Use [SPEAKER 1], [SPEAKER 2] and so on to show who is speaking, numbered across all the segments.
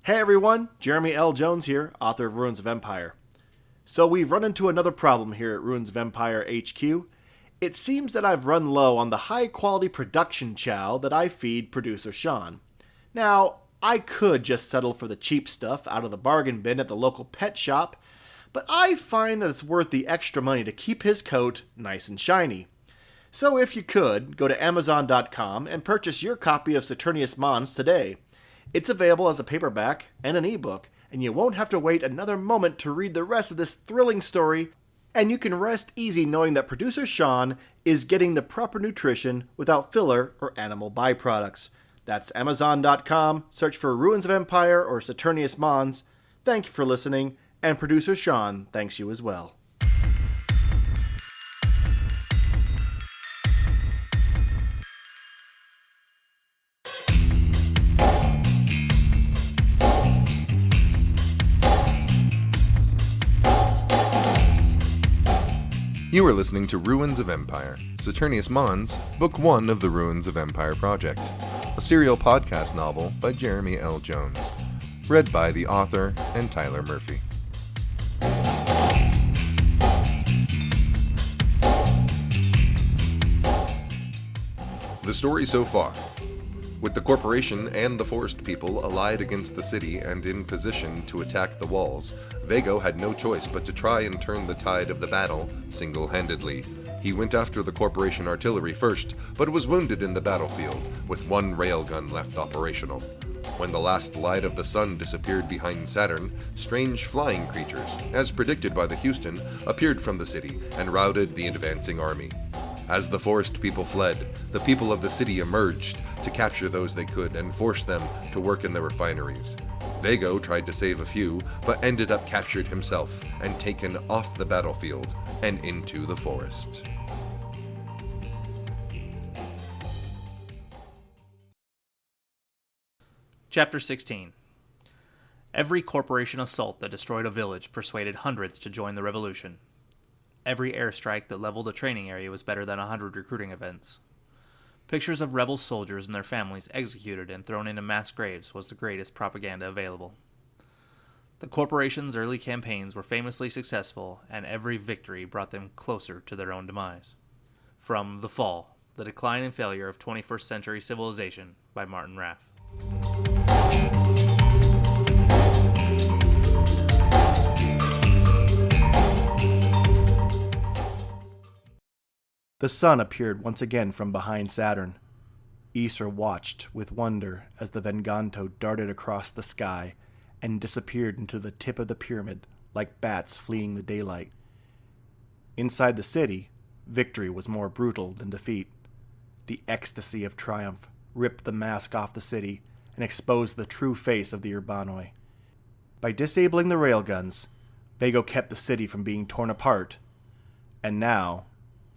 [SPEAKER 1] Hey everyone, Jeremy L. Jones here, author of Ruins of Empire. So we've run into another problem here at Ruins of Empire HQ. It seems that I've run low on the high-quality production chow that I feed producer Sean. Now, I could just settle for the cheap stuff out of the bargain bin at the local pet shop, but I find that it's worth the extra money to keep his coat nice and shiny. So if you could, go to Amazon.com and purchase your copy of Saturnius Mons today. It's available as a paperback and an ebook, and you won't have to wait another moment to read the rest of this thrilling story, and you can rest easy knowing that producer Sean is getting the proper nutrition without filler or animal byproducts. That's Amazon.com, search for Ruins of Empire or Saturnius Mons. Thank you for listening, and producer Sean thanks you as well.
[SPEAKER 2] You are listening to Ruins of Empire, Saturnius Mons, Book 1 of the Ruins of Empire Project, a serial podcast novel by Jeremy L. Jones, read by the author and Tyler Murphy. The story so far. With the corporation and the forest people allied against the city and in position to attack the walls, Viekko had no choice but to try and turn the tide of the battle single-handedly. He went after the corporation artillery first, but was wounded in the battlefield, with one railgun left operational. When the last light of the sun disappeared behind Saturn, strange flying creatures, as predicted by the Houston, appeared from the city and routed the advancing army. As the forest people fled, the people of the city emerged to capture those they could and force them to work in the refineries. Viekko tried to save a few, but ended up captured himself and taken off the battlefield and into the forest.
[SPEAKER 3] Chapter 16. Every corporation assault that destroyed a village persuaded hundreds to join the revolution. Every airstrike that leveled a training area was better than 100 recruiting events. Pictures of rebel soldiers and their families executed and thrown into mass graves was the greatest propaganda available. The corporation's early campaigns were famously successful, and every victory brought them closer to their own demise. From The Fall, The Decline and Failure of 21st Century Civilization by Martin Raff.
[SPEAKER 1] The sun appeared once again from behind Saturn. Isra watched with wonder as the Venganto darted across the sky and disappeared into the tip of the pyramid like bats fleeing the daylight. Inside the city, victory was more brutal than defeat. The ecstasy of triumph ripped the mask off the city and exposed the true face of the Urbanoi. By disabling the railguns, Viekko kept the city from being torn apart, and now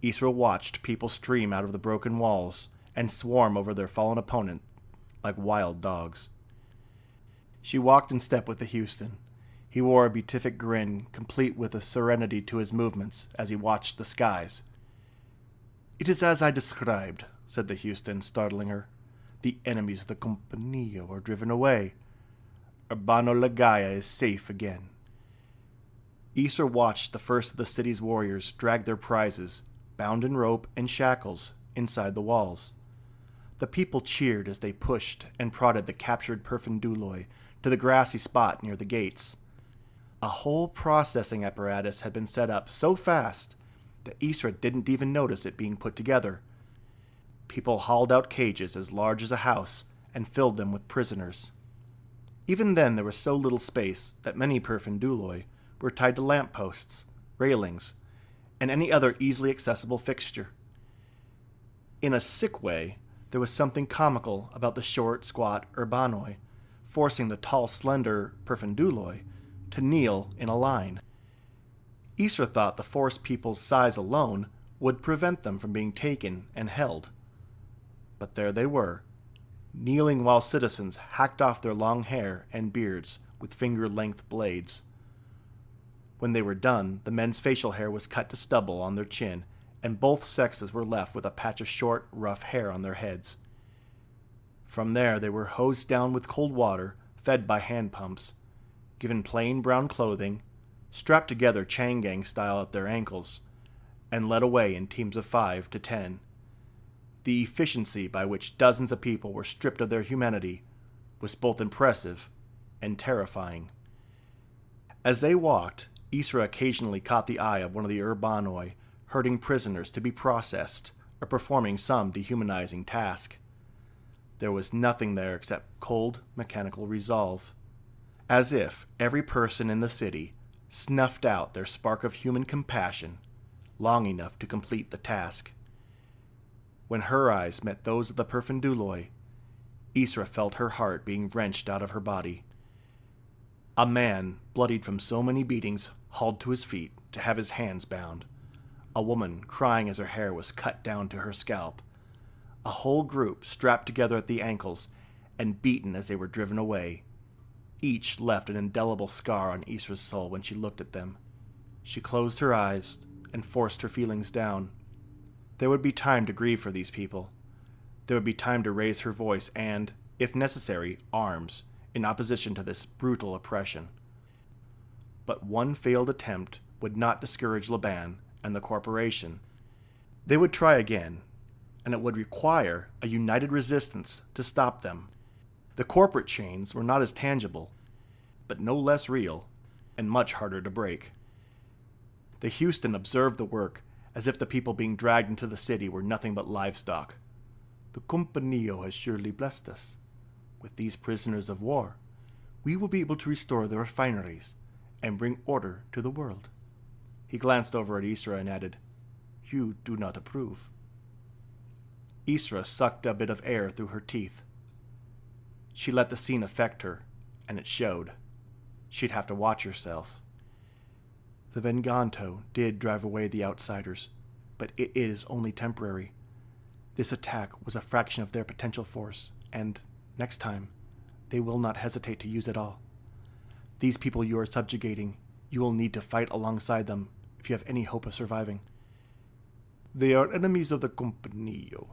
[SPEAKER 1] Isra watched people stream out of the broken walls and swarm over their fallen opponent like wild dogs. She walked in step with the Houston. He wore a beatific grin, complete with a serenity to his movements as he watched the skies. "It is as I described," said the Houston, startling her. "The enemies of the Compañía are driven away. Urbano Lagaya is safe again." Isra watched the first of the city's warriors drag their prizes, bound in rope and shackles, inside the walls. The people cheered as they pushed and prodded the captured Perfiduloi to the grassy spot near the gates. A whole processing apparatus had been set up so fast that Isra didn't even notice it being put together. People hauled out cages as large as a house and filled them with prisoners. Even then there was so little space that many Perfiduloi were tied to lampposts, railings, and any other easily accessible fixture. In a sick way, there was something comical about the short, squat Urbanoi, forcing the tall, slender Perfiduloi to kneel in a line. Isra thought the forest people's size alone would prevent them from being taken and held. But there they were, kneeling while citizens hacked off their long hair and beards with finger-length blades. When they were done, the men's facial hair was cut to stubble on their chin, and both sexes were left with a patch of short, rough hair on their heads. From there they were hosed down with cold water, fed by hand pumps, given plain brown clothing, strapped together chain gang style at their ankles, and led away in teams of 5 to 10. The efficiency by which dozens of people were stripped of their humanity was both impressive and terrifying. As they walked, Isra occasionally caught the eye of one of the Urbanoi herding prisoners to be processed or performing some dehumanizing task. There was nothing there except cold, mechanical resolve, as if every person in the city snuffed out their spark of human compassion long enough to complete the task. When her eyes met those of the Perfiduloi, Isra felt her heart being wrenched out of her body. A man, bloodied from so many beatings, hauled to his feet to have his hands bound. A woman crying as her hair was cut down to her scalp. A whole group strapped together at the ankles and beaten as they were driven away. Each left an indelible scar on Isra's soul when she looked at them. She closed her eyes and forced her feelings down. There would be time to grieve for these people. There would be time to raise her voice and, if necessary, arms, in opposition to this brutal oppression. But one failed attempt would not discourage Laban and the corporation. They would try again, and it would require a united resistance to stop them. The corporate chains were not as tangible, but no less real, and much harder to break. The Houston observed the work as if the people being dragged into the city were nothing but livestock. The Compañía has surely blessed us. With these prisoners of war, we will be able to restore the refineries and bring order to the world. He glanced over at Isra and added, "You do not approve." Isra sucked a bit of air through her teeth. She let the scene affect her, and it showed. She'd have to watch herself. The Venganto did drive away the outsiders, but it is only temporary. This attack was a fraction of their potential force, and, next time, they will not hesitate to use it all. These people you are subjugating, you will need to fight alongside them if you have any hope of surviving. They are enemies of the Compañía.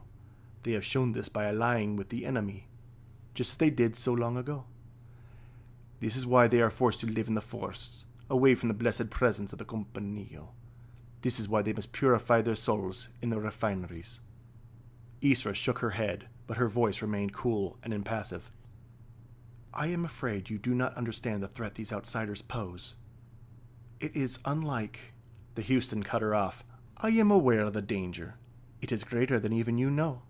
[SPEAKER 1] They have shown this by allying with the enemy, just as they did so long ago. This is why they are forced to live in the forests, away from the blessed presence of the Compañía. This is why they must purify their souls in the refineries. Isra shook her head, but her voice remained cool and impassive. I am afraid you do not understand the threat these outsiders pose. It is unlike... The Houston cut her off. I am aware of the danger. It is greater than even you know.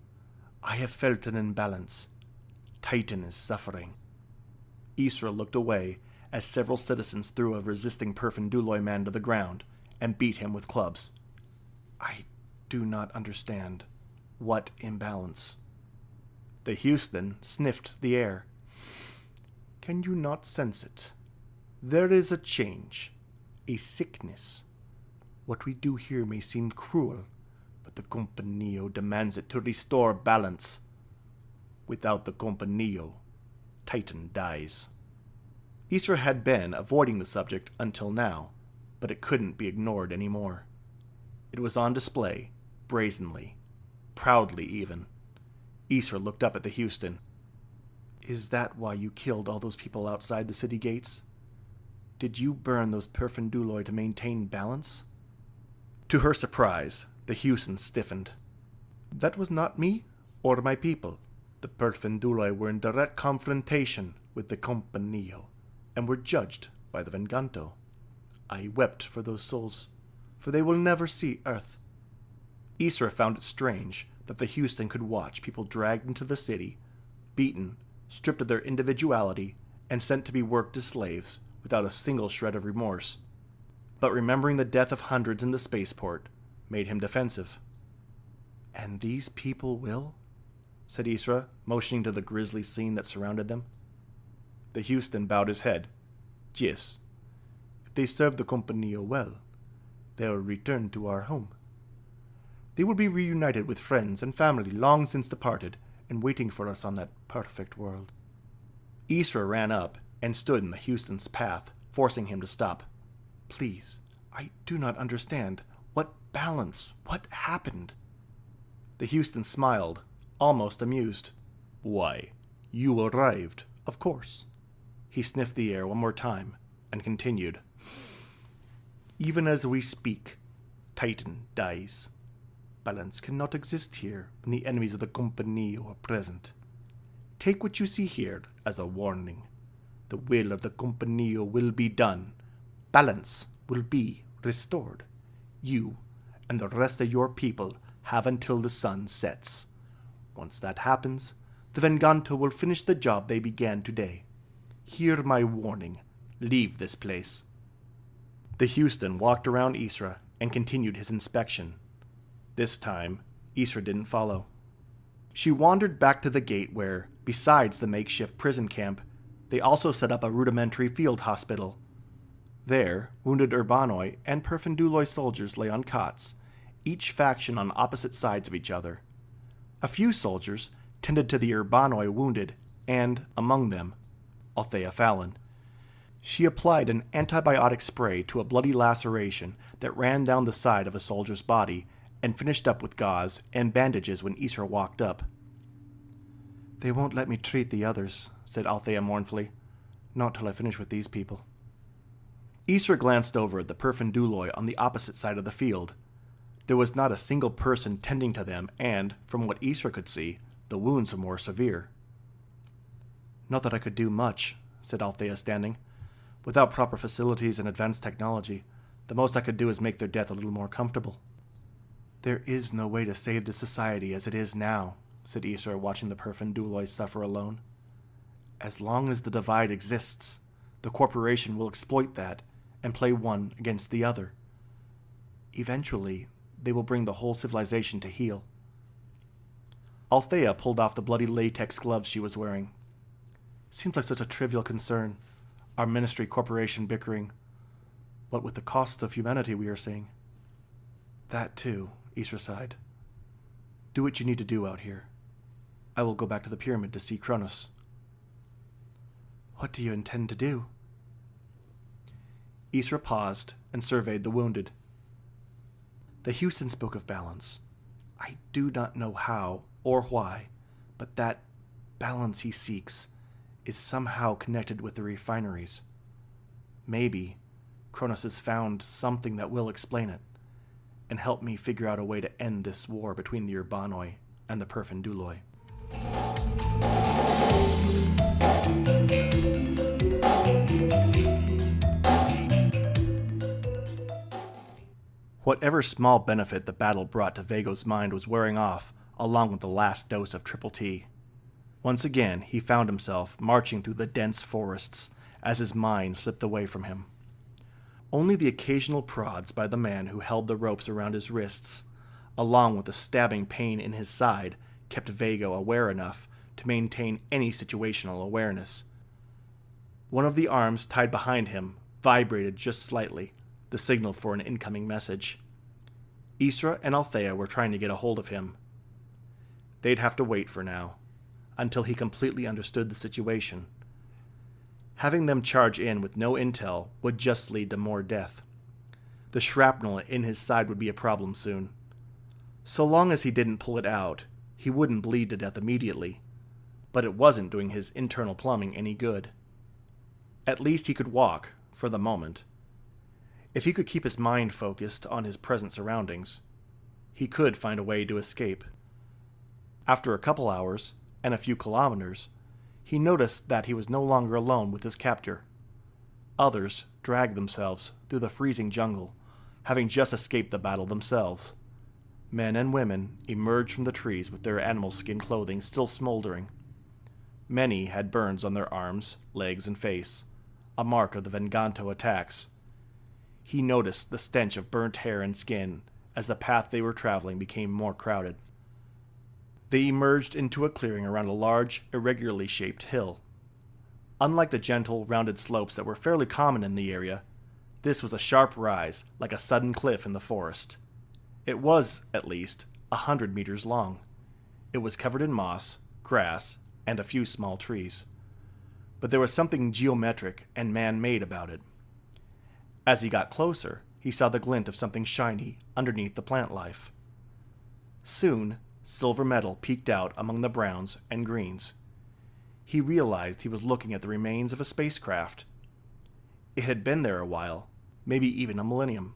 [SPEAKER 1] I have felt an imbalance. Titan is suffering. Isra looked away as several citizens threw a resisting Perfiduloi man to the ground and beat him with clubs. I do not understand. What imbalance? The Houston sniffed the air. Can you not sense it? There is a change, a sickness. What we do here may seem cruel, but the Compañía demands it to restore balance. Without the Compañía, Titan dies. Isra had been avoiding the subject until now, but it couldn't be ignored anymore. It was on display, brazenly, proudly even. Isra looked up at the Houston. Is that why you killed all those people outside the city gates? Did you burn those Perfiduloi to maintain balance? To her surprise, the Houston stiffened. That was not me or my people. The Perfiduloi were in direct confrontation with the Compañía and were judged by the Venganto. I wept for those souls, for they will never see Earth. Isra found it strange that the Houston could watch people dragged into the city, beaten, stripped of their individuality, and sent to be worked as slaves without a single shred of remorse. But remembering the death of hundreds in the spaceport made him defensive. And these people will? Said Isra, motioning to the grisly scene that surrounded them. The Houston bowed his head. Yes. If they serve the Compañía well, they will return to our home. They will be reunited with friends and family long since departed and waiting for us on that perfect world. Isra ran up and stood in the Houston's path, forcing him to stop. Please, I do not understand. What balance? What happened? The Houston smiled, almost amused. Why, you arrived, of course. He sniffed the air one more time and continued. Even as we speak, Titan dies. Balance cannot exist here when the enemies of the Compañía are present. Take what you see here as a warning. The will of the Compañía will be done. Balance will be restored. You and the rest of your people have until the sun sets. Once that happens, the Venganto will finish the job they began today. Hear my warning. Leave this place. The Houston walked around Isra and continued his inspection. This time, Isra didn't follow. She wandered back to the gate where, besides the makeshift prison camp, they also set up a rudimentary field hospital. There, wounded Urbanoi and Perfiduloi soldiers lay on cots, each faction on opposite sides of each other. A few soldiers tended to the Urbanoi wounded, and, among them, Althea Fallon. She applied an antibiotic spray to a bloody laceration that ran down the side of a soldier's body and finished up with gauze and bandages when Isra walked up. They won't let me treat the others, said Althea mournfully. Not till I finish with these people. Isra glanced over at the Perfiduloi on the opposite side of the field. There was not a single person tending to them, and, from what Isra could see, the wounds were more severe. Not that I could do much, said Althea, standing. Without proper facilities and advanced technology, the most I could do is make their death a little more comfortable. There is no way to save the society as it is now, said Isra, watching the Perfiduloi suffer alone. As long as the divide exists, the corporation will exploit that and play one against the other. Eventually, they will bring the whole civilization to heel. Althea pulled off the bloody latex gloves she was wearing. Seems like such a trivial concern, our ministry corporation bickering. What with the cost of humanity we are seeing. That too, Isra sighed. Do what you need to do out here. I will go back to the pyramid to see Kronos. What do you intend to do? Isra paused and surveyed the wounded. The Houston spoke of balance. I do not know how or why, but that balance he seeks is somehow connected with the refineries. Maybe Kronos has found something that will explain it, and help me figure out a way to end this war between the Urbanoi and the Perfiduloi. Whatever small benefit the battle brought to Viekko's mind was wearing off, along with the last dose of Triple T. Once again, he found himself marching through the dense forests as his mind slipped away from him. Only the occasional prods by the man who held the ropes around his wrists, along with the stabbing pain in his side, kept Viekko aware enough to maintain any situational awareness. One of the arms tied behind him vibrated just slightly, the signal for an incoming message. Isra and Althea were trying to get a hold of him. They'd have to wait for now, until he completely understood the situation. Having them charge in with no intel would just lead to more death. The shrapnel in his side would be a problem soon. So long as he didn't pull it out, he wouldn't bleed to death immediately, but it wasn't doing his internal plumbing any good. At least he could walk, for the moment. If he could keep his mind focused on his present surroundings, he could find a way to escape. After a couple hours, and a few kilometers, he noticed that he was no longer alone with his captor. Others dragged themselves through the freezing jungle, having just escaped the battle themselves. Men and women emerged from the trees with their animal skin clothing still smoldering. Many had burns on their arms, legs, and face, a mark of the Venganto attacks. He noticed the stench of burnt hair and skin as the path they were traveling became more crowded. They emerged into a clearing around a large, irregularly shaped hill. Unlike the gentle, rounded slopes that were fairly common in the area, this was a sharp rise, like a sudden cliff in the forest. It was, at least, 100 meters long. It was covered in moss, grass, and a few small trees. But there was something geometric and man-made about it. As he got closer, he saw the glint of something shiny underneath the plant life. Soon, silver metal peeked out among the browns and greens. he realized he was looking at the remains of a spacecraft. It had been there a while, maybe even a millennium.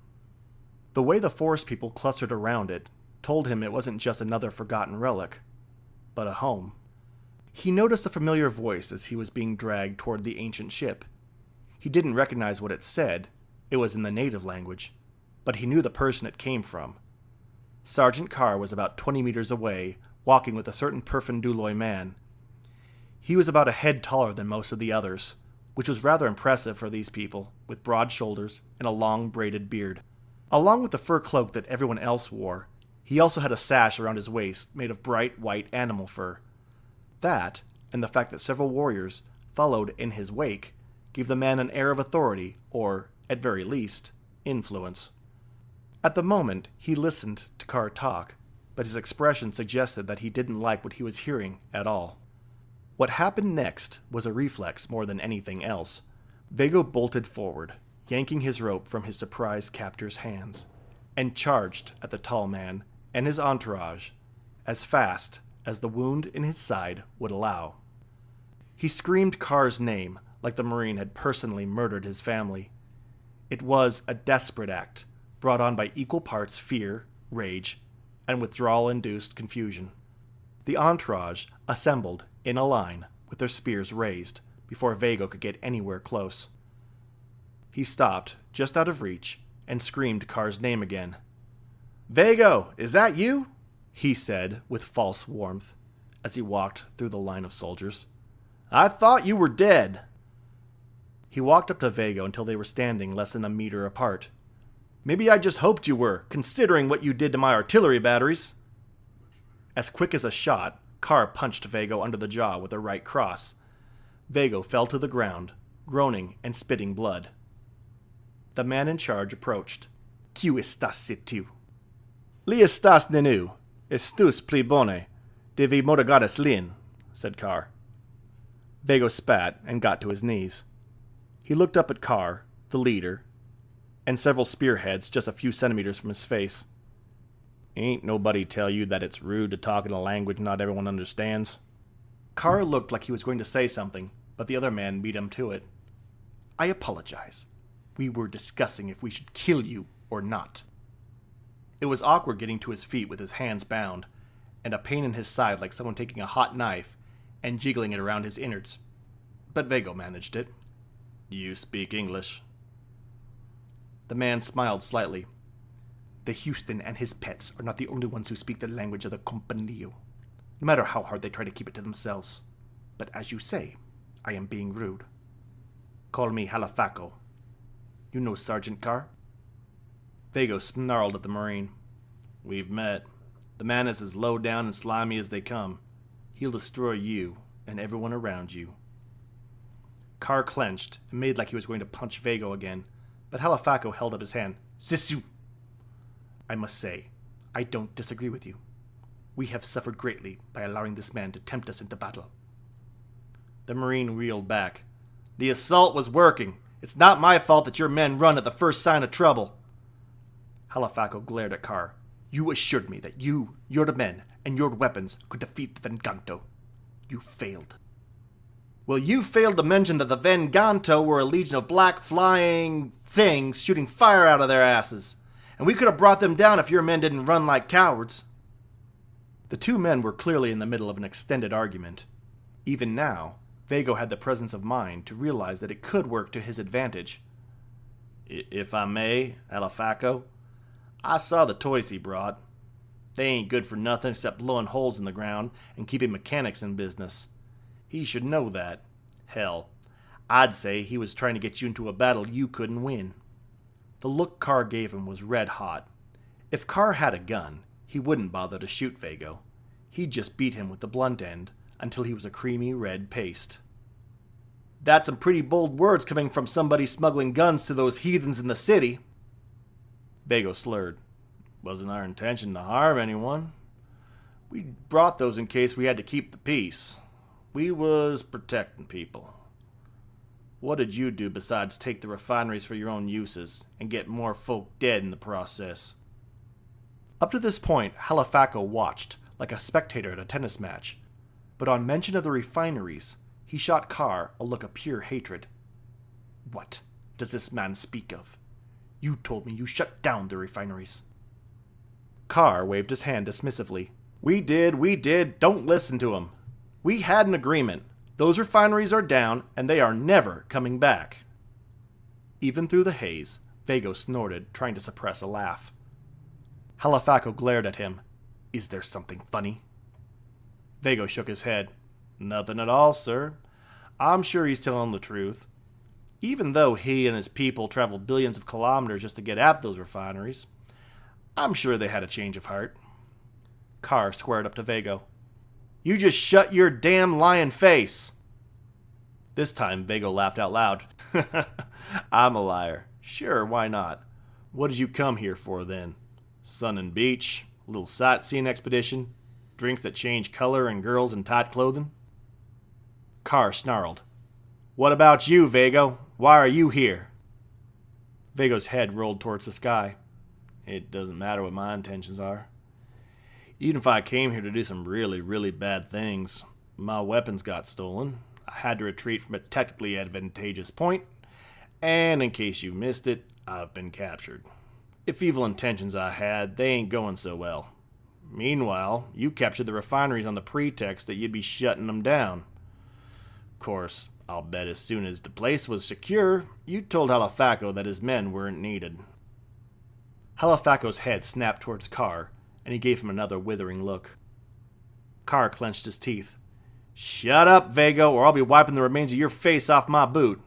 [SPEAKER 1] The way the forest people clustered around it told him it wasn't just another forgotten relic, but a home. He noticed a familiar voice as he was being dragged toward the ancient ship. He didn't recognize what it said. It was in the native language, but he knew the person it came from. Sergeant Carr was about 20 meters away, walking with a certain Perfiduloi man. He was about a head taller than most of the others, which was rather impressive for these people, with broad shoulders and a long braided beard. Along with the fur cloak that everyone else wore, he also had a sash around his waist made of bright white animal fur. That, and the fact that several warriors followed in his wake, gave the man an air of authority, or, at very least, influence. At the moment, he listened to Carr talk, but his expression suggested that he didn't like what he was hearing at all. What happened next was a reflex more than anything else. Viekko bolted forward, yanking his rope from his surprised captor's hands, and charged at the tall man and his entourage as fast as the wound in his side would allow. He screamed Carr's name like the Marine had personally murdered his family. It was a desperate act, brought on by equal parts fear, rage, and withdrawal-induced confusion. The entourage assembled in a line with their spears raised before Viekko could get anywhere close. He stopped just out of reach and screamed Carr's name again. "Viekko, is that you?" he said with false warmth as he walked through the line of soldiers. "I thought you were dead." He walked up to Viekko until they were standing less than a meter apart. "Maybe I just hoped you were, considering what you did to my artillery batteries." As quick as a shot, Carr punched Viekko under the jaw with a right cross. Viekko fell to the ground, groaning and spitting blood. The man in charge approached. "Qui estas tu?" "Li estas nenu, estus pli bone, de vi motogadas lin," said Carr. Viekko spat and got to his knees. He looked up at Carr, the leader, and several spearheads just a few centimeters from his face. "Ain't nobody tell you that it's rude to talk in a language not everyone understands?" Carr looked like he was going to say something, but the other man beat him to it. "I apologize. We were discussing if we should kill you or not." It was awkward getting to his feet with his hands bound, and a pain in his side like someone taking a hot knife and jiggling it around his innards. But Viekko managed it. "You speak English?" The man smiled slightly. "The Houston and his pets are not the only ones who speak the language of the Compañía, no matter how hard they try to keep it to themselves. But as you say, I am being rude. Call me Halafaco. You know Sergeant Carr?" Viekko snarled at the Marine. "We've met. The man is as low down and slimy as they come. He'll destroy you and everyone around you." Carr clenched and made like he was going to punch Viekko again, but Halafaco held up his hand. "Sisu! I must say, I don't disagree with you. We have suffered greatly by allowing this man to tempt us into battle." The Marine reeled back. "The assault was working. It's not my fault that your men run at the first sign of trouble." Halafaco glared at Carr. "You assured me that you, your men, and your weapons could defeat the Venganto. You failed." "Well, you failed to mention that the Venganto were a legion of black flying things shooting fire out of their asses. And we could have brought them down if your men didn't run like cowards." The two men were clearly in the middle of an extended argument. Even now, Viekko had the presence of mind to realize that it could work to his advantage. "If I may, Halafaco, I saw the toys he brought. They ain't good for nothing except blowing holes in the ground and keeping mechanics in business. He should know that. Hell, I'd say he was trying to get you into a battle you couldn't win." The look Carr gave him was red hot. If Carr had a gun, he wouldn't bother to shoot Viekko. He'd just beat him with the blunt end until he was a creamy red paste. "That's some pretty bold words coming from somebody smuggling guns to those heathens in the city." Viekko slurred. "Wasn't our intention to harm anyone. We brought those in case we had to keep the peace. We was protecting people. What did you do besides take the refineries for your own uses and get more folk dead in the process?" Up to this point, Halafaco watched like a spectator at a tennis match, but on mention of the refineries, He shot Carr a look of pure hatred. "What does this man speak of? You told me you shut down the refineries." Carr waved his hand dismissively. We did. Don't listen to him. We had an agreement. Those refineries are down, and they are never coming back." Even through the haze, Viekko snorted, trying to suppress a laugh. Halafaco glared at him. "Is there something funny?" Viekko shook his head. "Nothing at all, sir. I'm sure he's telling the truth. Even though he and his people traveled billions of kilometers just to get at those refineries, I'm sure they had a change of heart." Carr squared up to Viekko. "You just shut your damn lying face." This time, Viekko laughed out loud. "I'm a liar. Sure, why not? What did you come here for, then? Sun and beach? A little sightseeing expedition? Drinks that change color and girls in tight clothing?" Carr snarled. "What about you, Viekko? Why are you here?" Viekko's head rolled towards the sky. "It doesn't matter what my intentions are. Even if I came here to do some really, really bad things, my weapons got stolen. I had to retreat from a tactically advantageous point, and in case you missed it, I've been captured. If evil intentions I had, they ain't going so well. Meanwhile, you captured the refineries on the pretext that you'd be shutting them down. Of course, I'll bet as soon as the place was secure, you told Halafaco that his men weren't needed." Halafaco's head snapped towards Carr, and he gave him another withering look. Carr clenched his teeth. "Shut up, Viekko, or I'll be wiping the remains of your face off my boot.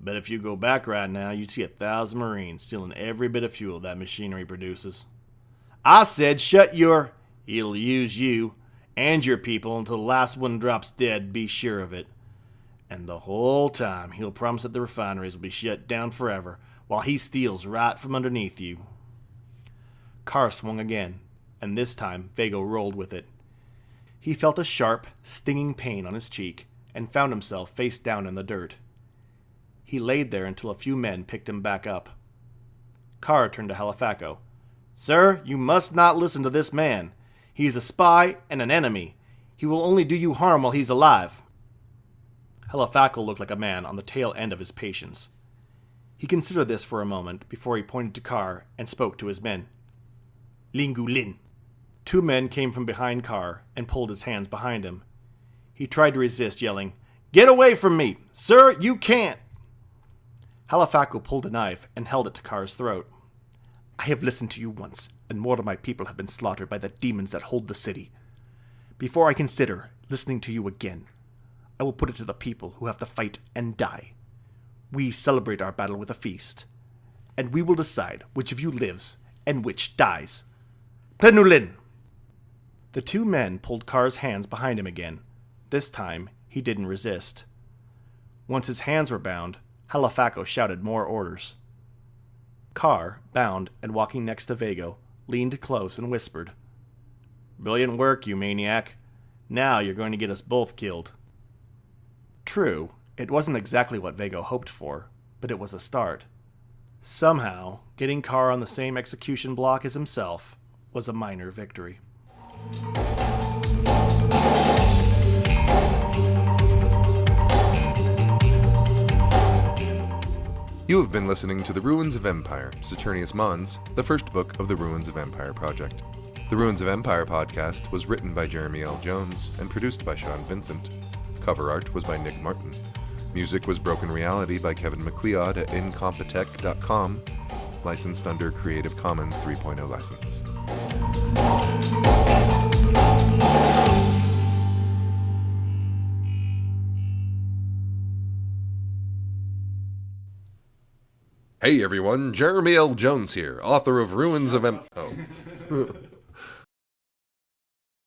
[SPEAKER 1] Bet if you go back right now, you'd see 1,000 Marines stealing every bit of fuel that machinery produces. I said shut your... He'll use you and your people until the last one drops dead, be sure of it. And the whole time, he'll promise that the refineries will be shut down forever, while he steals right from underneath you." Carr swung again, and this time Viekko rolled with it. He felt a sharp, stinging pain on his cheek, and found himself face down in the dirt. He laid there until a few men picked him back up. Carr turned to Halafaco. "Sir, you must not listen to this man. He is a spy and an enemy. He will only do you harm while he's alive." Halafaco looked like a man on the tail end of his patience. He considered this for a moment before he pointed to Carr and spoke to his men. "Lingu Lin." 2 men came from behind Carr and pulled his hands behind him. He tried to resist, yelling, "Get away from me! Sir, you can't!" Halafaco pulled a knife and held it to Carr's throat. "I have listened to you once, and more of my people have been slaughtered by the demons that hold the city. Before I consider listening to you again, I will put it to the people who have to fight and die. We celebrate our battle with a feast, and we will decide which of you lives and which dies. Plenulin!" The 2 men pulled Carr's hands behind him again. This time, he didn't resist. Once his hands were bound, Halafaco shouted more orders. Carr, bound and walking next to Viekko, leaned close and whispered, "Brilliant work, you maniac. Now you're going to get us both killed." True, it wasn't exactly what Viekko hoped for, but it was a start. Somehow, getting Carr on the same execution block as himself was a minor victory.
[SPEAKER 2] You have been listening to The Ruins of Empire, Saturnius Mons, the first book of the Ruins of Empire project. The Ruins of Empire podcast was written by Jeremy L. Jones and produced by Sean Vincent. Cover art was by Nick Martin. Music was Broken Reality by Kevin MacLeod at incompetech.com, licensed under Creative Commons 3.0 license. Hey everyone, Jeremy L. Jones here, author of Ruins of Oh.